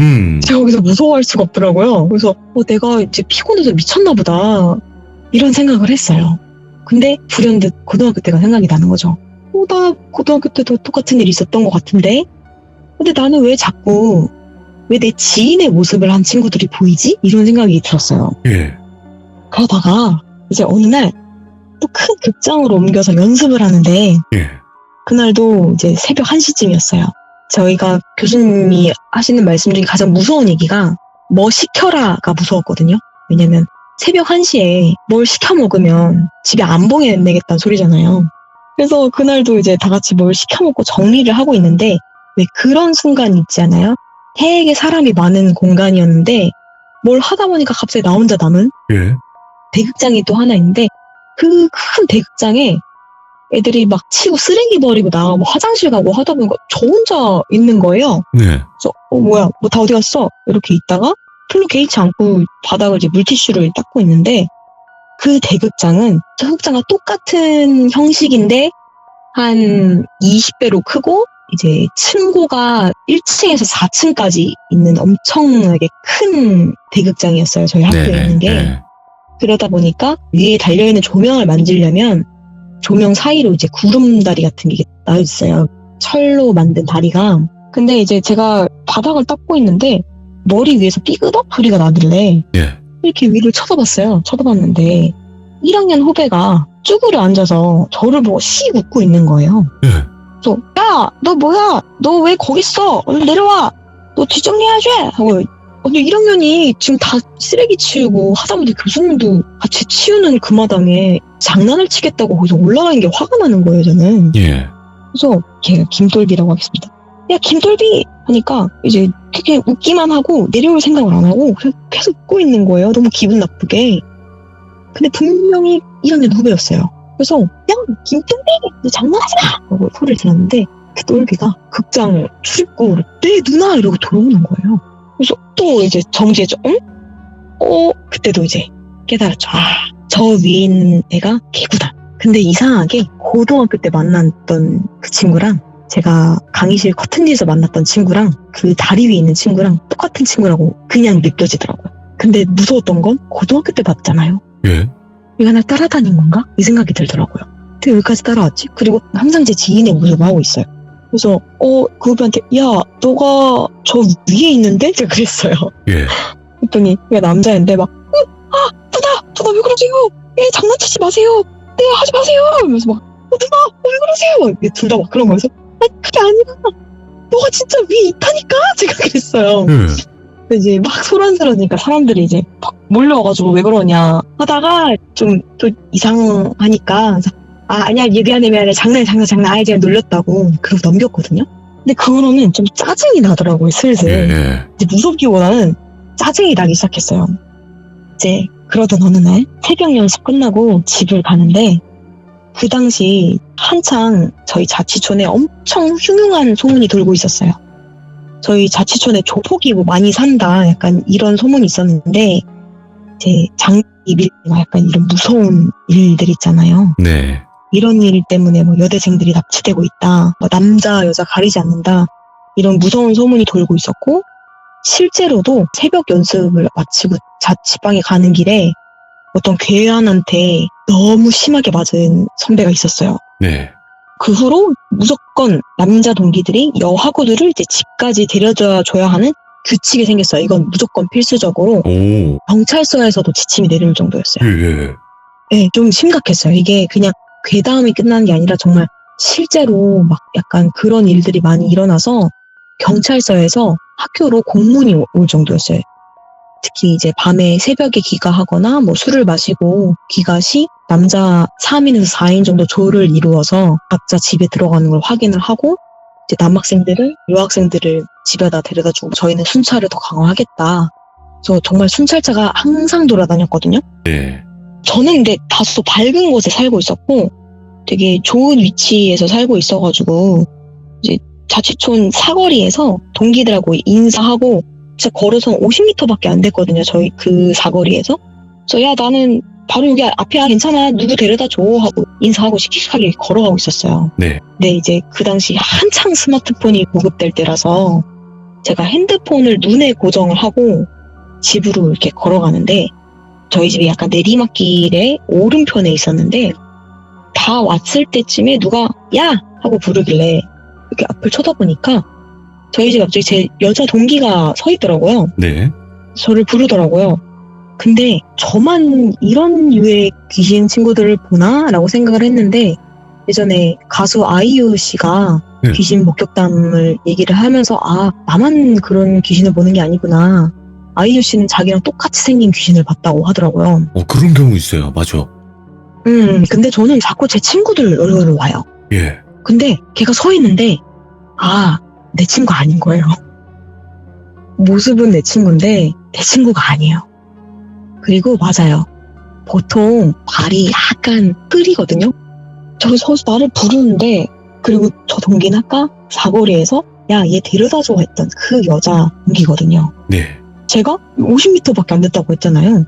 제가 거기서 무서워할 수가 없더라고요. 그래서 내가 이제 피곤해서 미쳤나 보다 이런 생각을 했어요. 근데 불현듯 고등학교 때가 생각이 나는 거죠. 나 고등학교 때도 똑같은 일이 있었던 것 같은데 근데 나는 왜 자꾸 왜 내 지인의 모습을 한 친구들이 보이지? 이런 생각이 들었어요. 예. 그러다가 이제 어느 날 또 큰 극장으로 옮겨서 연습을 하는데 예. 그날도 이제 새벽 1시쯤이었어요. 저희가 교수님이 하시는 말씀 중에 가장 무서운 얘기가 뭐 시켜라가 무서웠거든요. 왜냐면 새벽 1시에 뭘 시켜 먹으면 집에 안 보내겠다는 소리잖아요. 그래서 그날도 이제 다 같이 뭘 시켜 먹고 정리를 하고 있는데 왜 그런 순간이 있지 않아요? 되게 사람이 많은 공간이었는데 뭘 하다 보니까 갑자기 나 혼자 남은 예. 대극장이 또 하나 있는데 그 큰 대극장에 애들이 막 치고 쓰레기 버리고 나가고 화장실 가고 하다 보니까 저 혼자 있는 거예요. 네. 그래서 뭐야 뭐 다 어디 갔어? 이렇게 있다가 별로 개의치 않고 바닥을 이제 물티슈를 닦고 있는데 그 대극장은 저 흑장과 똑같은 형식인데 한 20배로 크고 이제 층고가 1층에서 4층까지 있는 엄청나게 큰 대극장이었어요. 저희 학교에 있는 게. 네. 그러다 보니까 위에 달려있는 조명을 만지려면 조명 사이로 이제 구름다리 같은 게 나와 있어요. 철로 만든 다리가. 근데 이제 제가 바닥을 닦고 있는데 머리 위에서 삐그덕 소리가 나길래 예. 이렇게 위를 쳐다봤어요. 쳐다봤는데 1학년 후배가 쭈그려 앉아서 저를 보고 씩 웃고 있는 거예요. 예. 그래서 야, 너 뭐야? 너 왜 거기 있어? 얼른 내려와. 너 뒷정리해야지. 하고 근데 1학년이 지금 다 쓰레기 치우고 하다못해 교수님도 같이 치우는 그 마당에 장난을 치겠다고 거기서 올라가는 게 화가 나는 거예요, 저는. 예. 그래서 걔가 김돌비라고 하겠습니다. 야, 김돌비! 하니까 이제 그렇게 웃기만 하고 내려올 생각을 안 하고 그냥 계속 웃고 있는 거예요. 너무 기분 나쁘게. 근데 분명히 1학년 후배였어요. 그래서 야, 김돌비! 너 장난하지 마! 하고 소리를 들었는데 그 돌비가 극장을 출입구로 내 누나! 이러고 들어오는 거예요. 그래서 또 이제 정지했죠. 응? 그때도 이제 깨달았죠. 저 위에 있는 애가 걔구나. 근데 이상하게 고등학교 때 만났던 그 친구랑 제가 강의실 커튼 뒤에서 만났던 친구랑 그 다리 위에 있는 친구랑 똑같은 친구라고 그냥 느껴지더라고요. 근데 무서웠던 건 고등학교 때 봤잖아요. 예. 얘가 날 따라다닌 건가? 이 생각이 들더라고요. 근데 여기까지 따라왔지? 그리고 항상 제 지인의 모습을 하고 있어요. 그래서 그 후배한테 야, 너가 저 위에 있는데? 제가 그랬어요. 예. 그랬더니 얘가 남자인데 막 누나 왜 그러세요? 예, 장난치지 마세요. 네, 하지 마세요. 이러면서 막 누나 왜 그러세요? 둘 다 막 그런 거여서 그게 아니라 너가 진짜 위에 있다니까? 제가 그랬어요. 예. 이제 막 소란스러우니까 사람들이 이제 막 몰려와가지고 왜 그러냐 하다가 좀 또 이상하니까 그래서 아니야 미안해 장난 제가 놀렸다고 그러고 넘겼거든요. 근데 그 후로는 좀 짜증이 나더라고요. 슬슬. 예. 이제 무섭기보다는 짜증이 나기 시작했어요. 이제 그러던 어느 날 새벽 연습 끝나고 집을 가는데 그 당시 한창 저희 자치촌에 엄청 흉흉한 소문이 돌고 있었어요. 저희 자치촌에 조폭이 뭐 많이 산다 약간 이런 소문이 있었는데 이제 장기 밀리나 약간 이런 무서운 일들 있잖아요. 네. 이런 일 때문에 뭐 여대생들이 납치되고 있다, 뭐 남자 여자 가리지 않는다 이런 무서운 소문이 돌고 있었고 실제로도 새벽 연습을 마치고 자취방에 가는 길에 어떤 괴한한테 너무 심하게 맞은 선배가 있었어요. 네. 그 후로 무조건 남자 동기들이 여하구들을 이제 집까지 데려줘야 하는 규칙이 생겼어요. 이건 무조건 필수적으로. 오. 경찰서에서도 지침이 내릴 정도였어요. 예. 네, 좀 심각했어요. 이게 그냥 괴담이 끝나는 게 아니라 정말 실제로 막 약간 그런 일들이 많이 일어나서 경찰서에서 학교로 공문이 올 정도였어요. 특히 이제 밤에 새벽에 귀가하거나 뭐 술을 마시고 귀가 시 남자 3인에서 4인 정도 조를 이루어서 각자 집에 들어가는 걸 확인을 하고 이제 남학생들을 유학생들을 집에다 데려다주고 저희는 순찰을 더 강화하겠다. 그래서 정말 순찰차가 항상 돌아다녔거든요. 네. 저는 근데 다소 밝은 곳에 살고 있었고 되게 좋은 위치에서 살고 있어가지고 이제 자취촌 사거리에서 동기들하고 인사하고 진짜 걸어서 50m밖에 안 됐거든요. 저희 그 사거리에서. 그래서 야 나는 바로 여기 앞이야 괜찮아 누구 데려다 줘 하고 인사하고 씩씩하게 걸어가고 있었어요. 네. 근데 이제 그 당시 한창 스마트폰이 보급될 때라서 제가 핸드폰을 눈에 고정을 하고 집으로 이렇게 걸어가는데 저희 집이 약간 내리막길에 오른편에 있었는데 다 왔을 때쯤에 누가 야! 하고 부르길래 이렇게 앞을 쳐다보니까 저희 집 앞쪽에 제 여자 동기가 서 있더라고요. 네. 저를 부르더라고요. 근데 저만 이런 유의 귀신 친구들을 보나? 라고 생각을 했는데 예전에 가수 아이유 씨가 네. 귀신 목격담을 얘기를 하면서 아 나만 그런 귀신을 보는 게 아니구나. 아이유 씨는 자기랑 똑같이 생긴 귀신을 봤다고 하더라고요. 그런 경우 있어요. 맞아. 근데 저는 자꾸 제 친구들 얼굴을 와요. 예. 근데 걔가 서 있는데 아 내 친구 아닌 거예요. 모습은 내 친구인데 내 친구가 아니에요. 그리고 맞아요. 보통 발이 약간 흐리거든요. 저기 서서 나를 부르는데 그리고 저 동기는 아까 사거리에서 야 얘 데려다줘 했던 그 여자 동기거든요. 네. 제가 50m밖에 안 됐다고 했잖아요.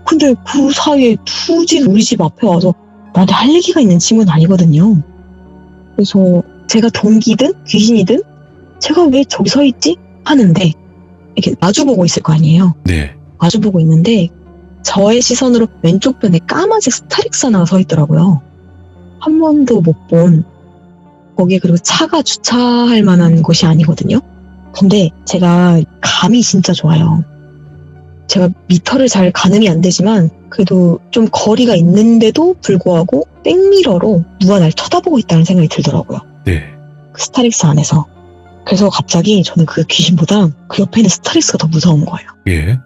근데 그 사이에 투진 우리 집 앞에 와서 나한테 할 얘기가 있는 친구는 아니거든요. 그래서 제가 동기든 귀신이든 제가 왜 저기 서 있지? 하는데 이렇게 마주보고 있을 거 아니에요. 네. 마주보고 있는데 저의 시선으로 왼쪽 편에 까만색 스타렉스 하나가 서 있더라고요. 한 번도 못 본 거기에 그리고 차가 주차할 만한 곳이 아니거든요. 근데 제가 감이 진짜 좋아요. 제가 미터를 잘 가늠이 안 되지만 그래도 좀 거리가 있는데도 불구하고 백미러로 누가 날 쳐다보고 있다는 생각이 들더라고요. 네. 그 스타렉스 안에서. 그래서 갑자기 저는 그 귀신보다 그 옆에 있는 스타렉스가 더 무서운 거예요. 예.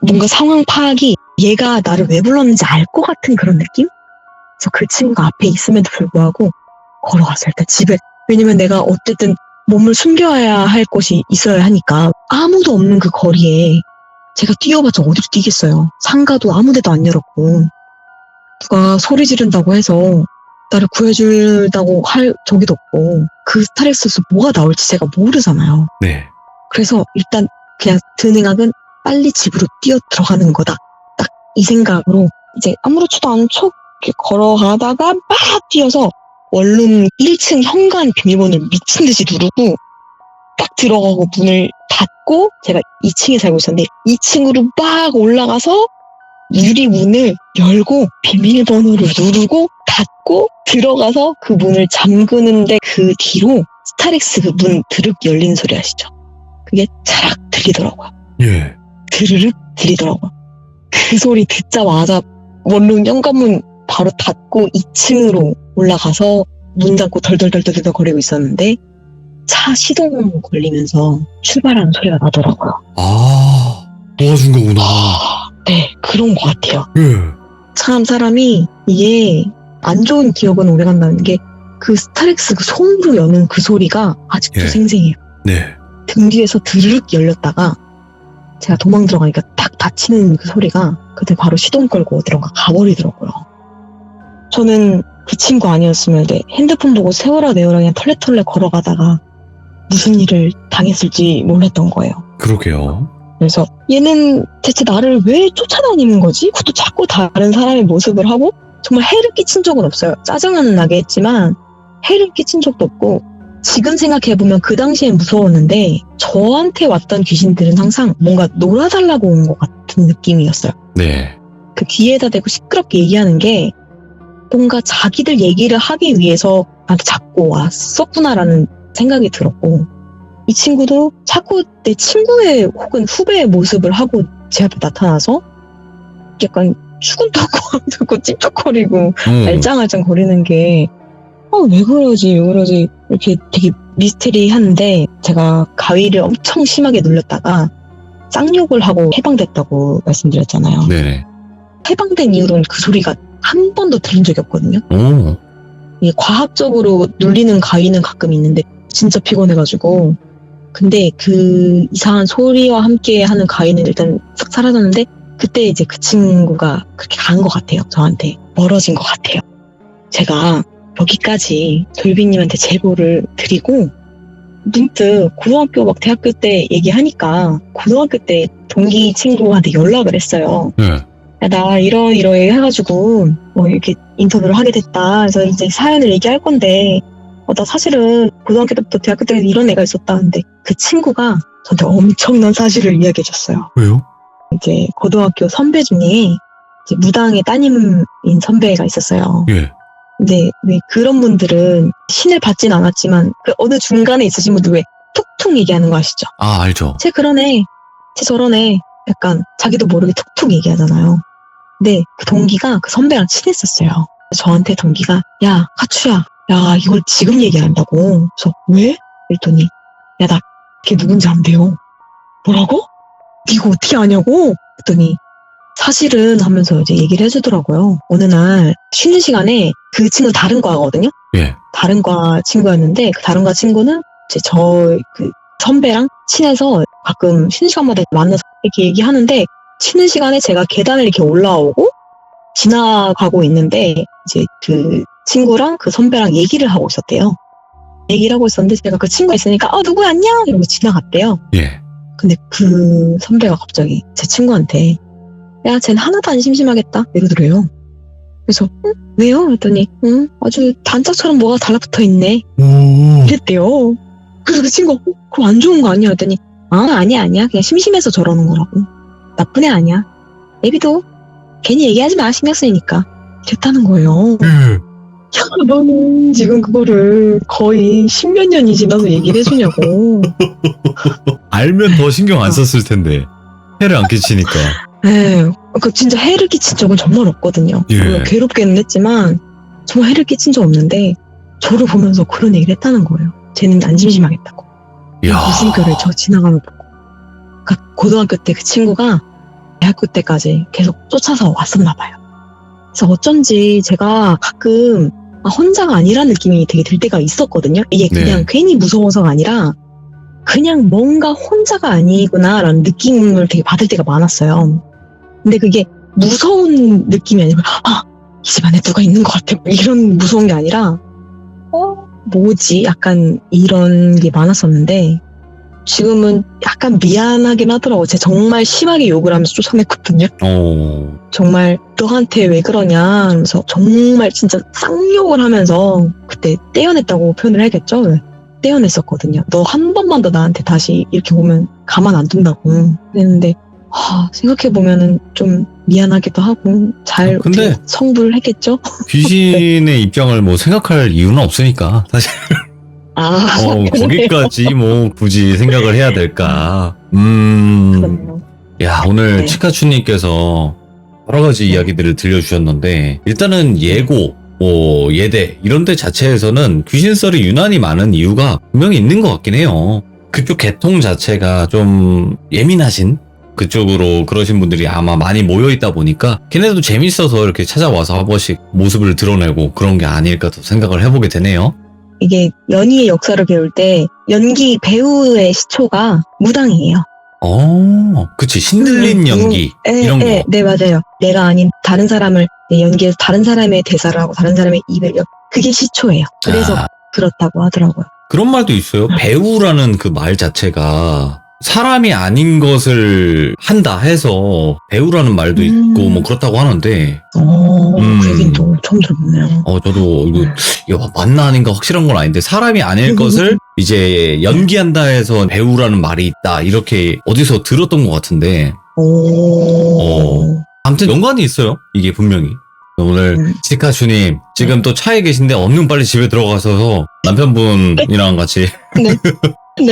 뭔가 상황 파악이 얘가 나를 왜 불렀는지 알 것 같은 그런 느낌? 그래서 그 친구가 앞에 있음에도 불구하고 걸어갔어요. 일단 집에. 왜냐면 내가 어쨌든 몸을 숨겨야 할 곳이 있어야 하니까 아무도 없는 그 거리에 제가 뛰어봤자 어디로 뛰겠어요. 상가도 아무 데도 안 열었고 누가 소리 지른다고 해서 나를 구해준다고 할 저기도 없고 그 스타렉스에서 뭐가 나올지 제가 모르잖아요. 네. 그래서 일단 그냥 든 생각은 빨리 집으로 뛰어 들어가는 거다. 딱 이 생각으로 이제 아무렇지도 않은 척 이렇게 걸어가다가 막 뛰어서 원룸 1층 현관 비밀번호를 미친 듯이 누르고 딱 들어가고 문을 닫고 제가 2층에 살고 있었는데 2층으로 막 올라가서 유리문을 열고 비밀번호를 누르고 닫고 들어가서 그 문을 잠그는데 그 뒤로 스타렉스 그 문 드륵 열리는 소리 아시죠? 그게 차락 들리더라고요. 예. 드르륵 들리더라고요. 그 소리 듣자마자 원룸 현관문 바로 닫고 2층으로 올라가서 문 닫고 덜덜덜덜 거리고 있었는데 차 시동 걸리면서 출발하는 소리가 나더라고요. 도와준 거구나. 네, 그런 것 같아요. 예. 참 사람이 이게 안 좋은 기억은 오래간다는 게 그 스타렉스 그 손으로 여는 그 소리가 아직도 예. 생생해요. 네. 등 뒤에서 드르륵 열렸다가 제가 도망 들어가니까 딱 닫히는 그 소리가 그때 바로 시동 걸고 어디론가 가버리더라고요. 저는 그 친구 아니었으면 핸드폰 보고 세워라 내워라 그냥 털레털레 걸어가다가 무슨 일을 당했을지 몰랐던 거예요. 그러게요. 그래서 얘는 대체 나를 왜 쫓아다니는 거지? 그것도 자꾸 다른 사람의 모습을 하고 정말 해를 끼친 적은 없어요. 짜증은 나게 했지만 해를 끼친 적도 없고 지금 생각해보면 그 당시엔 무서웠는데 저한테 왔던 귀신들은 항상 뭔가 놀아달라고 온 것 같은 느낌이었어요. 네. 그 귀에다 대고 시끄럽게 얘기하는 게 뭔가 자기들 얘기를 하기 위해서 나한테 자꾸 왔었구나라는 생각이 들었고 이 친구도 자꾸 내 친구의 혹은 후배의 모습을 하고 제 앞에 나타나서 약간 추근덕거리고 듣고 찝쩍거리고 알짱알짱 거리는 게 왜 그러지 이렇게 되게 미스테리한데 제가 가위를 엄청 심하게 눌렸다가 쌍욕을 하고 해방됐다고 말씀드렸잖아요. 네네. 해방된 이후로는 그 소리가 한 번도 들은 적이 없거든요. 오. 이게 과학적으로 눌리는 가위는 가끔 있는데 진짜 피곤해가지고 근데 그 이상한 소리와 함께 하는 가위는 일단 싹 사라졌는데 그때 이제 그 친구가 그렇게 간 것 같아요. 저한테 멀어진 것 같아요. 제가 여기까지 돌비님한테 제보를 드리고 문득 고등학교 막 대학교 때 얘기하니까 고등학교 때 동기 친구한테 연락을 했어요. 네. 야, 나 이러이러해 해가지고 뭐 이렇게 인터뷰를 하게 됐다. 그래서 이제 사연을 얘기할 건데 나 사실은 고등학교 때부터 대학교 때 이런 애가 있었다. 근데 그 친구가 저한테 엄청난 사실을 이야기해줬어요. 왜요? 이제 고등학교 선배 중에 이제 무당의 따님인 선배가 있었어요. 예. 근데 왜 그런 분들은 신을 받진 않았지만 그 어느 중간에 있으신 분들 왜 툭툭 얘기하는 거 아시죠? 아, 알죠. 쟤 그런 애, 쟤 저런 애 약간 자기도 모르게 툭툭 얘기하잖아요. 근데 그 동기가 그 선배랑 친했었어요. 저한테 동기가 야 카추야 야 이걸 지금 얘기한다고. 그래서 왜? 그랬더니 야 나 걔 누군지 안돼요. 뭐라고? 네가 어떻게 아냐고? 그랬더니 사실은 하면서 이제 얘기를 해주더라고요. 어느 날 쉬는 시간에 그 친구 다른 과거든요. 예. 다른 과 친구였는데 그 다른 과 친구는 이제 저 그 선배랑 친해서 가끔 쉬는 시간마다 만나서 이렇게 얘기하는데 쉬는 시간에 제가 계단을 이렇게 올라오고 지나가고 있는데 이제 그 친구랑 그 선배랑 얘기를 하고 있었대요. 얘기를 하고 있었는데 제가 그 친구가 있으니까 누구야 안녕 이러고 지나갔대요. 예. 근데 그 선배가 갑자기 제 친구한테 야 쟤는 하나도 안 심심하겠다 이러더래요. 그래서 왜요? 그랬더니 아주 단짝처럼 뭐가 달라붙어 있네 오. 이랬대요. 그래서 그 친구가 그거 안 좋은 거 아니야? 했더니 아니야 그냥 심심해서 저러는 거라고. 나쁜 애 아니야. 애비도 괜히 얘기하지 마 신경 쓰이니까 됐다는 거예요. 예. 야 너는 지금 그거를 거의 십몇 년이 지나서 얘기를 해주냐고. 알면 더 신경 안 썼을 텐데. 해를 안 끼치니까. 네, 그 진짜 해를 끼친 적은 정말 없거든요. 예. 물론 괴롭게는 했지만 정말 해를 끼친 적 없는데 저를 보면서 그런 얘기를 했다는 거예요. 쟤는 안 심심하겠다고. 야. 무슨 글을 저 지나가면 보고. 그러니까 고등학교 때 그 친구가 대학교 때까지 계속 쫓아서 왔었나 봐요. 그래서 어쩐지 제가 가끔 혼자가 아니라는 느낌이 되게 들 때가 있었거든요. 이게 그냥 네. 괜히 무서워서가 아니라 그냥 뭔가 혼자가 아니구나라는 느낌을 되게 받을 때가 많았어요. 근데 그게 무서운 느낌이 아니고 이 집안에 누가 있는 것 같아 이런 무서운 게 아니라 뭐지? 약간 이런 게 많았었는데 지금은 약간 미안하긴 하더라고. 제가 정말 심하게 욕을 하면서 쫓아냈거든요. 정말 너한테 왜 그러냐 하면서 정말 진짜 쌍욕을 하면서 그때 떼어냈다고 표현을 해야겠죠? 떼어냈었거든요. 너 한 번만 더 나한테 다시 이렇게 오면 가만 안 둔다고 그랬는데 생각해보면은 좀 미안하기도 하고 잘 근데 어떻게 성불을 했겠죠? 귀신의 입장을 뭐 생각할 이유는 없으니까 사실. 거기까지 뭐 굳이 생각을 해야 될까? 그렇네요. 야, 오늘 네. 치카추님께서 여러 가지 이야기들을 들려주셨는데, 일단은 예고, 예대, 이런 데 자체에서는 귀신썰이 유난히 많은 이유가 분명히 있는 것 같긴 해요. 그쪽 계통 자체가 좀 예민하신 그쪽으로 그러신 분들이 아마 많이 모여있다 보니까 걔네도 재밌어서 이렇게 찾아와서 한 번씩 모습을 드러내고 그런 게 아닐까 또 생각을 해보게 되네요. 이게 연희의 역사를 배울 때 연기 배우의 시초가 무당이에요. 그치. 신들린 연기. 이런 거. 네, 맞아요. 내가 아닌 다른 사람을 연기해서 다른 사람의 대사를 하고 다른 사람의 입을 그게 시초예요. 그래서 그렇다고 하더라고요. 그런 말도 있어요. 배우라는 그 말 자체가 사람이 아닌 것을 한다 해서 배우라는 말도 있고 뭐 그렇다고 하는데. 그 얘기는 또 처음 들어보네요. 저도 이거 맞나 아닌가 확실한 건 아닌데 사람이 아닐 것을 이제 연기한다 해서 배우라는 말이 있다 이렇게 어디서 들었던 것 같은데. 아무튼 연관이 있어요. 이게 분명히. 오늘 치카추님 지금 또 차에 계신데 얼른 빨리 집에 들어가셔서 남편분이랑 같이 네.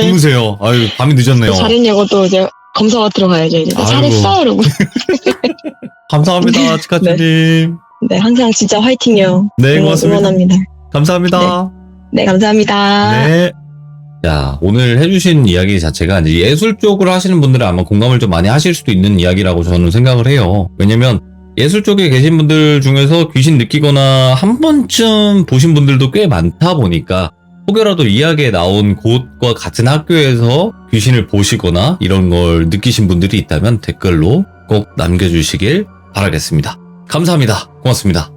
주무세요. 아유 밤이 늦었네요. 잘했냐고 또 이제 검사가 들어가야죠. 이제 잘했어 이러고. 감사합니다 치카추님. 네, 항상 진짜 화이팅이요. 네, 고맙습니다. 응원합니다. 감사합니다. 네, 감사합니다. 네. 자, 오늘 해주신 이야기 자체가 이제 예술 쪽으로 하시는 분들은 아마 공감을 좀 많이 하실 수도 있는 이야기라고 저는 생각을 해요. 왜냐면 예술 쪽에 계신 분들 중에서 귀신 느끼거나 한 번쯤 보신 분들도 꽤 많다 보니까 혹여라도 이야기에 나온 곳과 같은 학교에서 귀신을 보시거나 이런 걸 느끼신 분들이 있다면 댓글로 꼭 남겨주시길 바라겠습니다. 감사합니다. 고맙습니다.